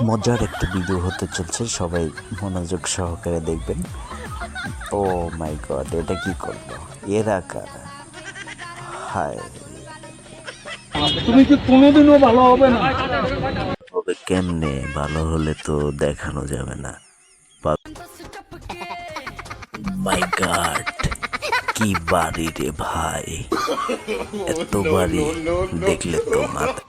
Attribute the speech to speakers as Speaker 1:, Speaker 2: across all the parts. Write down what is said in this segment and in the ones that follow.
Speaker 1: মজার একটা ভিডিও হতে চলছে, সবাই মনোযোগ সহকারে দেখবেন। ও মাই গড, এটা কি করলো? এরা কারা? হায়,
Speaker 2: তুমি কি কোনোদিনও ভালো হবে না?
Speaker 1: তবে কেমনে ভালো হলে তো দেখানো যাবে না। মাই গড, কি বাড়ি রে ভাই! এত বাড়ি দেখলে তো মাথা।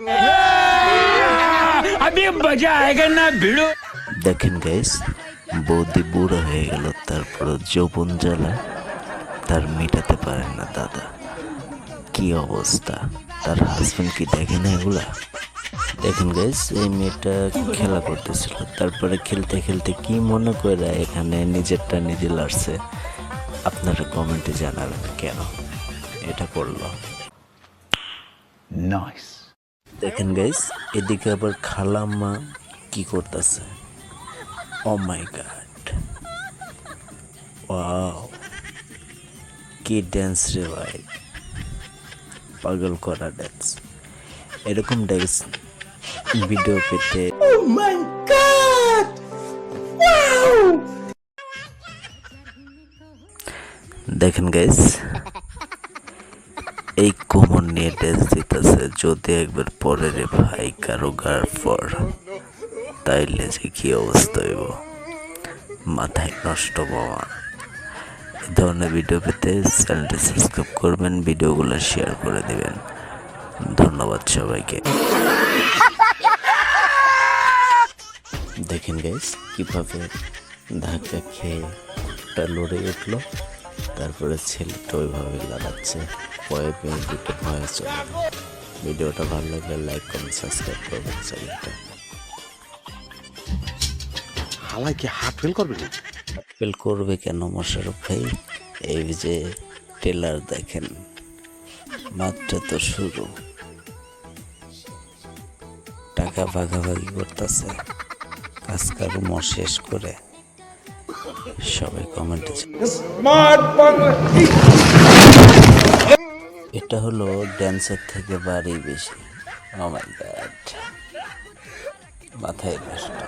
Speaker 1: দেখেন গাইস, বৌদি বুড়ো হয়ে গেল, তারপর যৌবন জ্বালা তার মিটাতে পারেন না দাদা। কি অবস্থা! তার হাজবেন্ড কি দেখে না এগুলা? দেখেন গাইস, এই মেয়েটা খেলা করতেছিল, তারপরে খেলতে খেলতে কি মনে করে এখানে নিজেরটা নিজে লাড়ছে। আপনারা কমেন্টে জানাবেন কেন এটা করলো।
Speaker 2: নাইস।
Speaker 1: দেখেন গাইস, এদিকে আবার খালাম্মা কি করতেছে। ও মাই গড, ওয়াও, কি ড্যান্স রে ভাই! পাগল করা ড্যান্স। এরকম ড্যান্স ভিডিও পেতে দেখেন গাইস, এই কোমর নিয়ে ড্যান্স দিতেছে। যদি একবার পরে রে ভাই কারো গার্লফর, তাইলে যে কি অবস্থা হইব, মাথায় নষ্ট বাবা। এই ধরনের ভিডিও পেতে চ্যানেলটি সাবস্ক্রাইব করবেন, ভিডিওগুলো শেয়ার করে দিবেন। ধন্যবাদ সবাইকে। দেখেন গাইস, কিভাবে ধাক্কা খেয়ে লড়ে উঠলো, তারপরে ছেলেটা ওইভাবে লাগাচ্ছে। ভয়ে পেয়ে দুটো ভয়ে চলে। ভিডিওটা ভালো লাগলে লাইক কমেন্ট সাবস্ক্রাইব করবেন চ্যানেলটা।
Speaker 2: হালাই কি হার্ট ফেল করবে না?
Speaker 1: ফেল করবে কেন মোশারফ ভাই? এই যে ট্রেলার দেখেন, মাত্র তো শুরু। টাকা ভাগাভাগি করতেছে, কাজ কর্ম শেষ করে সবাই কমেন্টে। এটা হলো ড্যান্সের থেকে বাড়ি বেশি। ও মাই গড, মাথায় নষ্ট।